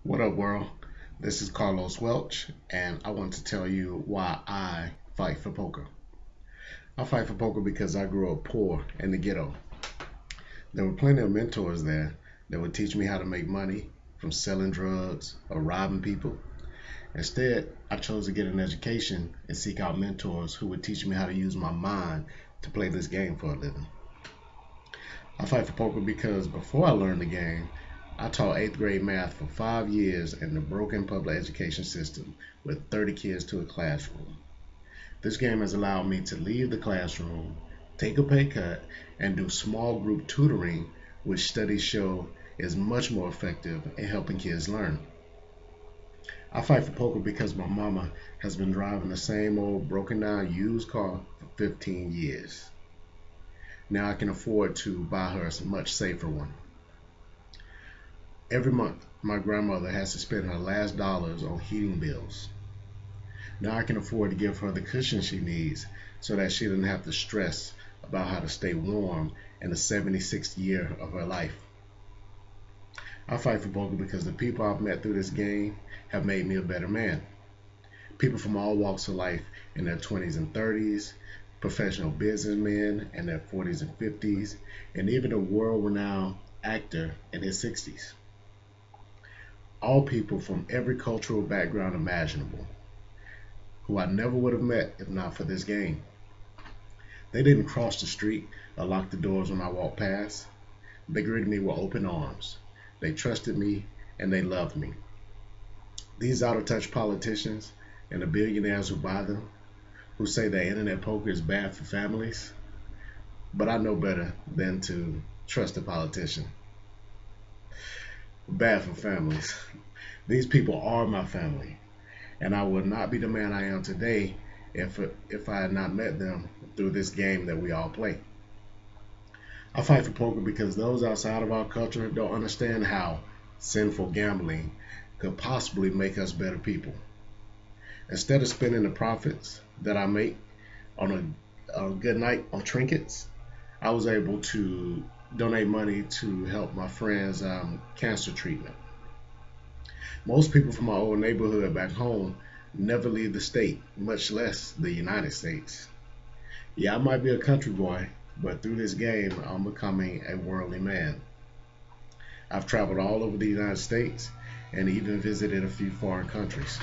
What up, world? This is Carlos Welch, and I want to tell you why I fight for poker. I fight for poker because I grew up poor in the ghetto. There were plenty of mentors there that would teach me how to make money from selling drugs or robbing people. Instead, I chose to get an education and seek out mentors who would teach me how to use my mind to play this game for a living. I fight for poker because before I learned the game, I taught 8th grade math for 5 years in the broken public education system with 30 kids to a classroom. This game has allowed me to leave the classroom, take a pay cut, and do small group tutoring, which studies show is much more effective in helping kids learn. I fight for poker because my mama has been driving the same old broken down used car for 15 years. Now I can afford to buy her a much safer one. Every month, my grandmother has to spend her last dollars on heating bills. Now I can afford to give her the cushion she needs so that she doesn't have to stress about how to stay warm in the 76th year of her life. I fight for poker because the people I've met through this game have made me a better man. People from all walks of life in their 20s and 30s, professional businessmen in their 40s and 50s, and even a world-renowned actor in his 60s. All people from every cultural background imaginable, who I never would have met if not for this game. They didn't cross the street or lock the doors when I walked past. They greeted me with open arms. They trusted me and they loved me. These out-of-touch politicians and the billionaires who buy them, who say that internet poker is bad for families, but I know better than to trust a politician. Bad for families. These people are my family, and I would not be the man I am today if I had not met them through this game that we all play. I fight for poker because those outside of our culture don't understand how sinful gambling could possibly make us better people. Instead of spending the profits that I make on a good night on trinkets, I was able to donate money to help my friend's cancer treatment. Most people from my old neighborhood back home never leave the state, much less the United States. Yeah, I might be a country boy, but through this game, I'm becoming a worldly man. I've traveled all over the United States and even visited a few foreign countries.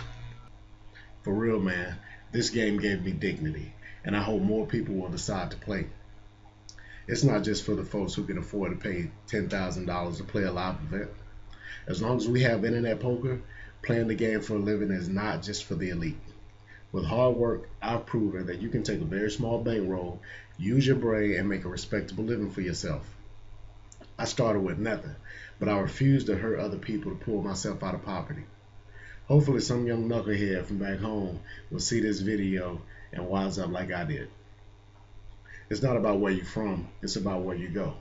For real, man, this game gave me dignity, and I hope more people will decide to play. It's not just for the folks who can afford to pay $10,000 to play a live event. As long as we have internet poker, playing the game for a living is not just for the elite. With hard work, I've proven that you can take a very small bankroll, use your brain, and make a respectable living for yourself. I started with nothing, but I refused to hurt other people to pull myself out of poverty. Hopefully some young knucklehead from back home will see this video and wise up like I did. It's not about where you're from, it's about where you go.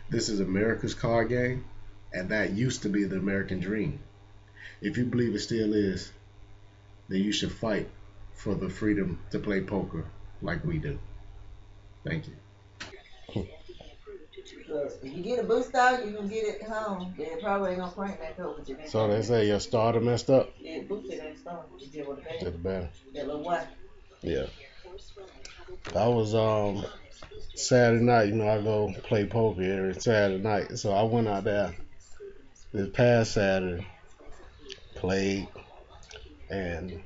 This is America's card game, and that used to be the American dream. If you believe it still is, then you should fight for the freedom to play poker like we do. Thank you. Look, if you get a boost out, you can get it home. They probably ain't gonna crank back over to that. So they say your starter messed up? Yeah, boosted ain't started. You did what it It's better. That little white. Yeah. I was Saturday night, I go play poker every Saturday night. So I went out there this past Saturday, played and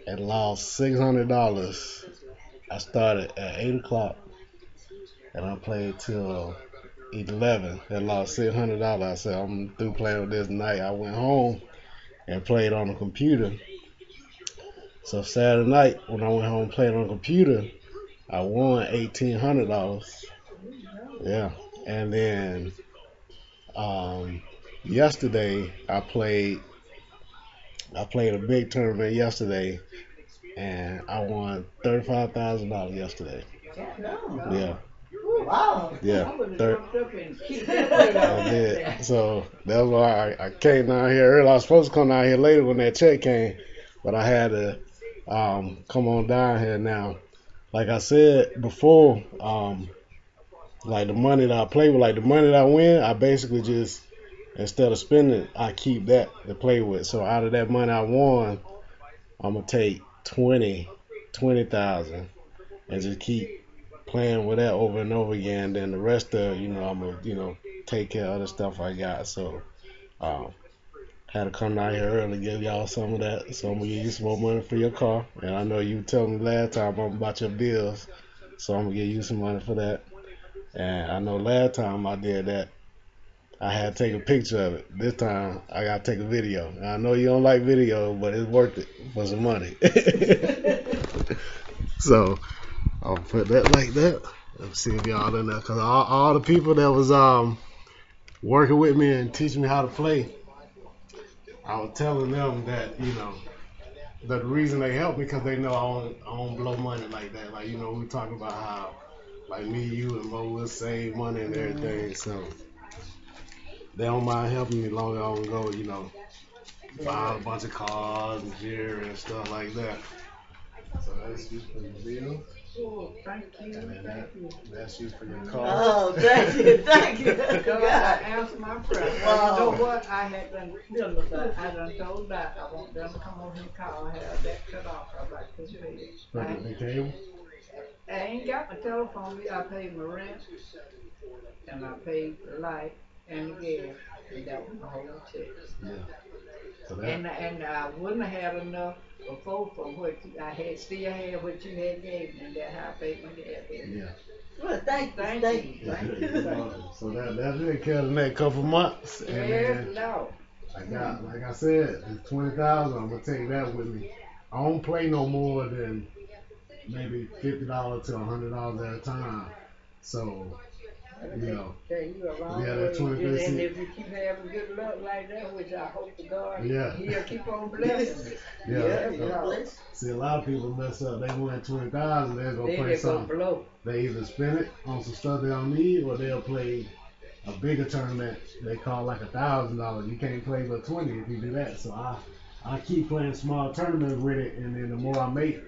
lost $600. I started at 8 o'clock and I played till 11 and lost $600. I said I'm through playing with this night. I went home and played on the computer. So Saturday night when I went home and played on the computer, I won $1,800. Yeah, and then yesterday I played a big tournament yesterday, and I won $35,000 yesterday. Yeah. Wow. Yeah. I did. So that's why I came down here early. I was supposed to come down here later when that check came, but I had to come on down here now. Like I said before, like the money that I play with, like the money that I win, I basically just instead of spending, I keep that to play with. So out of that money I won, I'm gonna take 20,000, and just keep playing with that over and over again. Then the rest of, I'm gonna, take care of the stuff I got. So um, had to come down here early, give y'all some of that. So I'm gonna give you some more money for your car. And I know you told me last time about your bills, so I'm gonna give you some money for that. And I know last time I did that, I had to take a picture of it. This time I gotta take a video. And I know you don't like video, but it's worth it for some money. So I'll put that like that. Let's see if y'all in there, cause all the people that was working with me and teaching me how to play, I was telling them that that the reason they help me because they know I don't blow money like that. Like we talk about how like me, you, and Mo will save money and everything. So they don't mind helping me long as I don't go, buy a bunch of cars and gear and stuff like that. So that's used for the bill. Oh, thank you. And then that's used for your car. Oh, thank you, thank you. God, I answered my prayer. Wow. You know what? I had done feeling about. I done told that I want them to come over and call, have that cut off. I like to pay it. The cable? I ain't got my telephone. I paid my rent, and I paid the light and the gas, and that was the whole check. Yeah. So that. And I wouldn't have had enough before for what I had still had what you had gave me, and that how I paid my gas. Yeah. Well, thank you. So that's it, care the next couple months. And Yes, no. I got, like I said, it's 20,000. I'm gonna take that with me. I don't play no more than maybe $50 to $100 at a time. So yeah, that 20%. And if you keep having good luck like that, which I hope to God, yeah, He'll keep on blessing me. Yeah. See, a lot of people mess up. They win 20,000, they'll go play something. Blow. They either spend it on some stuff they don't need, or they'll play a bigger tournament they call like $1,000. You can't play but 20 if you do that. So I keep playing small tournaments with it, and then the more I make,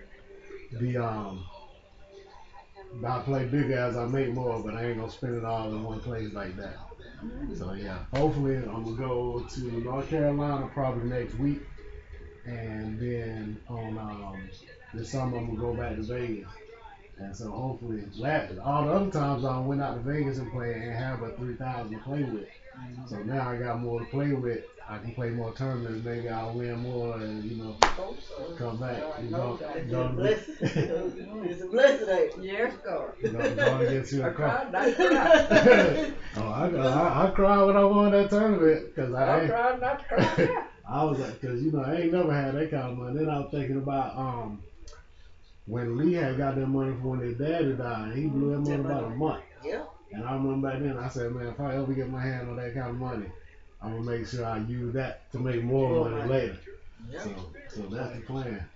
I play bigger as I make more, but I ain't gonna spend it all in one place like that. So yeah, hopefully I'm gonna go to North Carolina probably next week, and then on this summer I'm gonna go back to Vegas. And so hopefully, all the other times I went out to Vegas and played and have a 3,000 to play with. So now I got more to play with. I can play more tournaments. Maybe I'll win more and come back. It's a blessing. Yes, God. Going to get you a car. I cried. I cried when I won that tournament because I tried not to cry. I was like, because I ain't never had that kind of money. Then I was thinking about when Lee had got that money for when his daddy died. He blew that money about a month. Yeah. And I remember back then I said, man, if I ever get my hand on that kind of money, I'm gonna make sure I use that to make more money later. Yeah. So that's the plan.